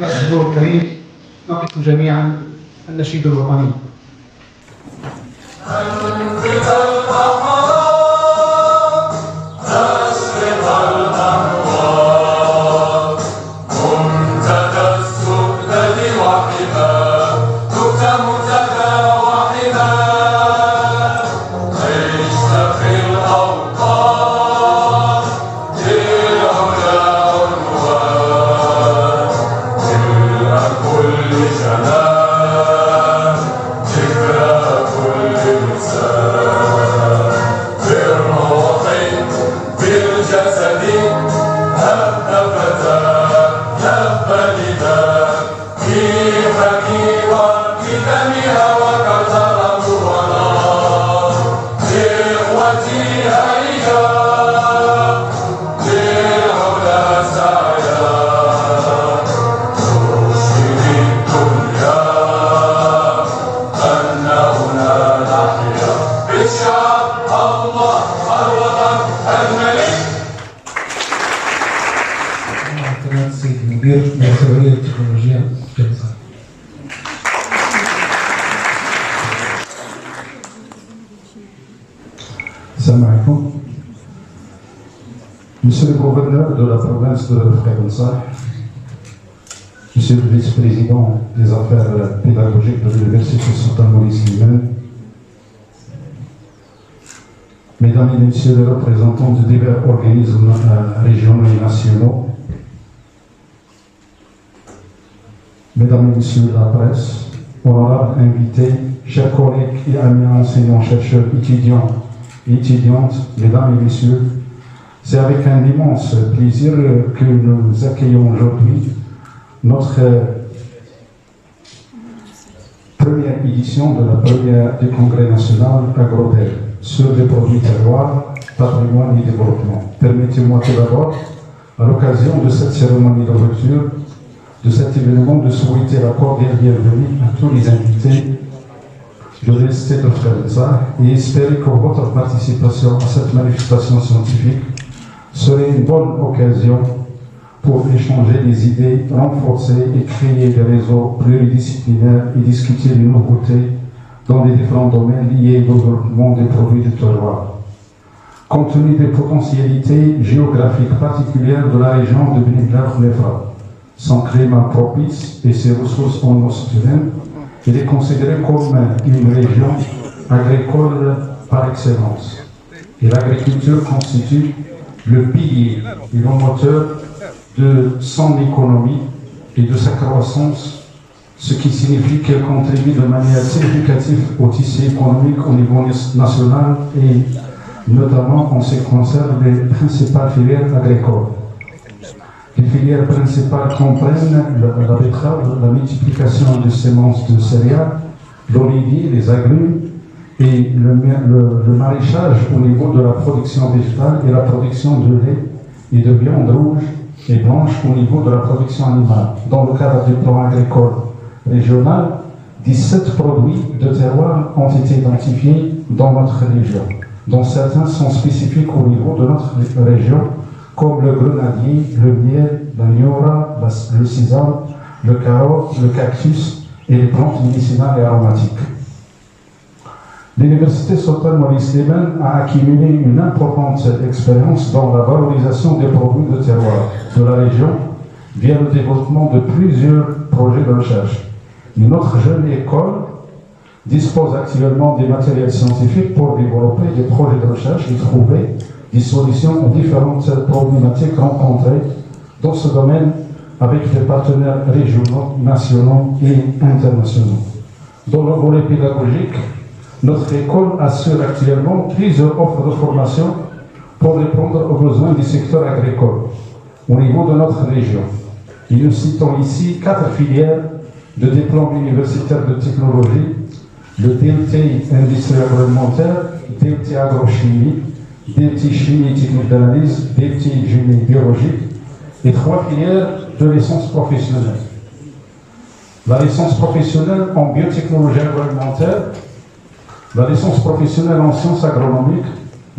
الحضور الكريم نقف جميعا النشيد الوطني. Monsieur le gouverneur de la province de Frédéric, Monsieur le vice-président des affaires pédagogiques de l'Université Sultan Maurice Limane, Mesdames et Messieurs les représentants de divers organismes régionaux et nationaux, Mesdames et Messieurs de la presse, honorables invités, chers collègues et amis enseignants, chercheurs, étudiants et étudiantes, Mesdames et Messieurs, c'est avec un immense plaisir que nous accueillons aujourd'hui notre première édition de la première du Congrès national AgroTel sur les produits terroirs, patrimoine et développement. Permettez-moi tout d'abord, à l'occasion de cette cérémonie d'ouverture, de cet événement, de souhaiter la cordiale bienvenue à tous les invités de l'Université de Frédéric et espérer que votre participation à cette manifestation scientifique serait une bonne occasion pour échanger des idées, renforcer et créer des réseaux pluridisciplinaires et discuter des nouveautés dans les différents domaines liés au développement des produits du terroir. Compte tenu des potentialités géographiques particulières de la région de Bénin-Nefa, son climat propice et ses ressources en eau souterraine, il est considéré comme une région agricole par excellence. Et l'agriculture constitue le pilier et le moteur de son économie et de sa croissance, ce qui signifie qu'elle contribue de manière significative au tissu économique au niveau national et notamment en ce qui concerne les principales filières agricoles. Les filières principales comprennent la betterave, la multiplication de semences de céréales, l'olivier, les agrumes, et le maraîchage au niveau de la production végétale et la production de lait et de viande rouge et blanche au niveau de la production animale. Dans le cadre du plan agricole régional, 17 produits de terroir ont été identifiés dans notre région, dont certains sont spécifiques au niveau de notre région, comme le grenadier, le miel, la niora, le sésame, le carotte, le cactus et les plantes médicinales et aromatiques. L'Université Sultan Maurice Limane a accumulé une importante expérience dans la valorisation des produits de terroir de la région via le développement de plusieurs projets de recherche. Notre jeune école dispose actuellement des matériels scientifiques pour développer des projets de recherche et trouver des solutions aux différentes problématiques rencontrées dans ce domaine avec des partenaires régionaux, nationaux et internationaux. Dans le volet pédagogique, notre école assure actuellement plusieurs offres de formation pour répondre aux besoins du secteur agricole au niveau de notre région. Et nous citons ici 4 filières de diplôme universitaire de technologie, le DUT industrie agroalimentaire, DUT agrochimie, DUT chimie et technique d'analyse, DUT génie biologique et 3 filières de licence professionnelle. La licence professionnelle en biotechnologie agroalimentaire, la licence professionnelle en sciences agronomiques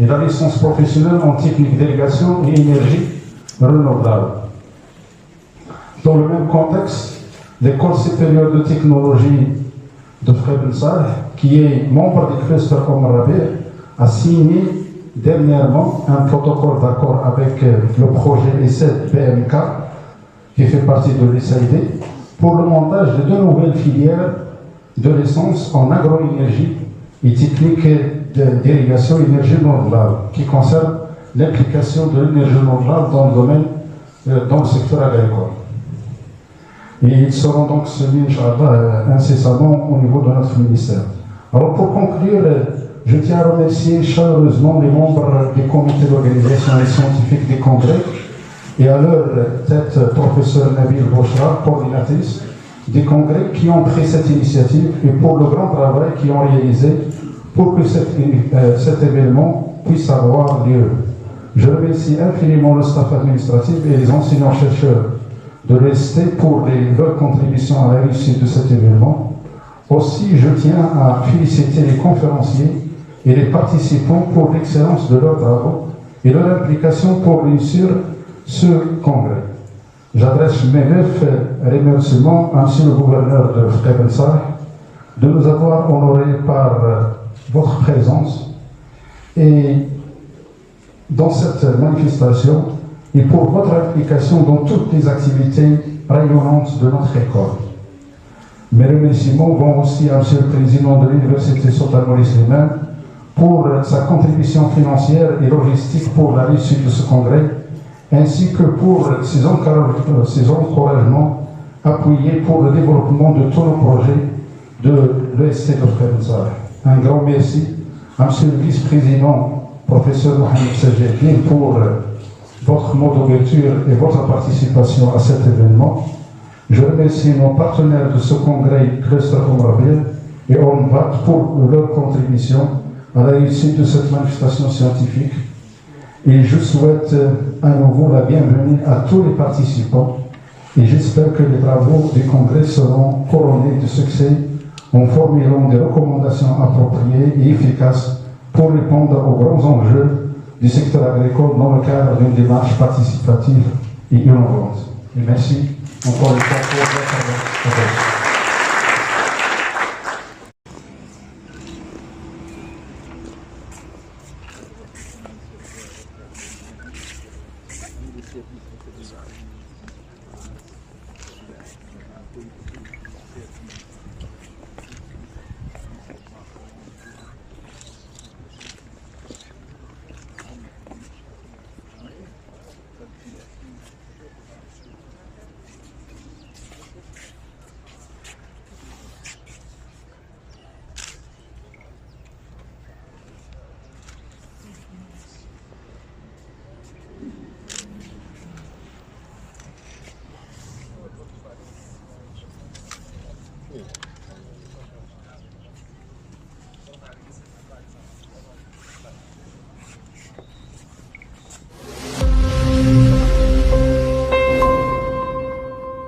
et la licence professionnelle en technique d'irrigation et énergie renouvelable. Dans le même contexte, l'École supérieure de technologie de Freiburg, qui est membre du cluster Omar Rabih, a signé dernièrement un protocole d'accord avec le projet E7 BMK, qui fait partie de l'USAID, pour le montage de 2 nouvelles filières de licence en agroénergie et techniques d'irrigation énergie renouvelable, qui concernent l'implication de l'énergie renouvelable dans le domaine, dans le secteur agricole. Et ils seront donc soumis, Inch'Allah, incessamment au niveau de notre ministère. Alors pour conclure, je tiens à remercier chaleureusement les membres des comités d'organisation et scientifiques des congrès et à leur tête, professeur Nabil Bochra, coordinatrice des congrès qui ont pris cette initiative et pour le grand travail qu'ils ont réalisé pour que cet événement puisse avoir lieu. Je remercie infiniment le staff administratif et les enseignants-chercheurs de l'EST pour leur contribution à la réussite de cet événement. Aussi, je tiens à féliciter les conférenciers et les participants pour l'excellence de leurs travaux et leur implication pour réussir ce congrès. J'adresse mes vifs remerciements à M. le gouverneur de Freiburg de nous avoir honorés par votre présence et dans cette manifestation et pour votre implication dans toutes les activités rayonnantes de notre école. Mes remerciements vont aussi à M. le Président de l'Université Sultan Maurice Slimane pour sa contribution financière et logistique pour la réussite de ce congrès, ainsi que pour ses encouragements appuyés pour le développement de tous nos projets de l'EST de Freiburg. Un grand merci à M. le vice-président, professeur Mohamed Sajjadine, pour votre mot d'ouverture et votre participation à cet événement. Je remercie nos partenaires de ce congrès, Cluster Omar Rabih et ONVAT, pour leur contribution à la réussite de cette manifestation scientifique. Et je souhaite à nouveau la bienvenue à tous les participants et j'espère que les travaux du congrès seront couronnés de succès en formulant des recommandations appropriées et efficaces pour répondre aux grands enjeux du secteur agricole dans le cadre d'une démarche participative et innovante. Et merci encore une fois pour votre attention. Yeah.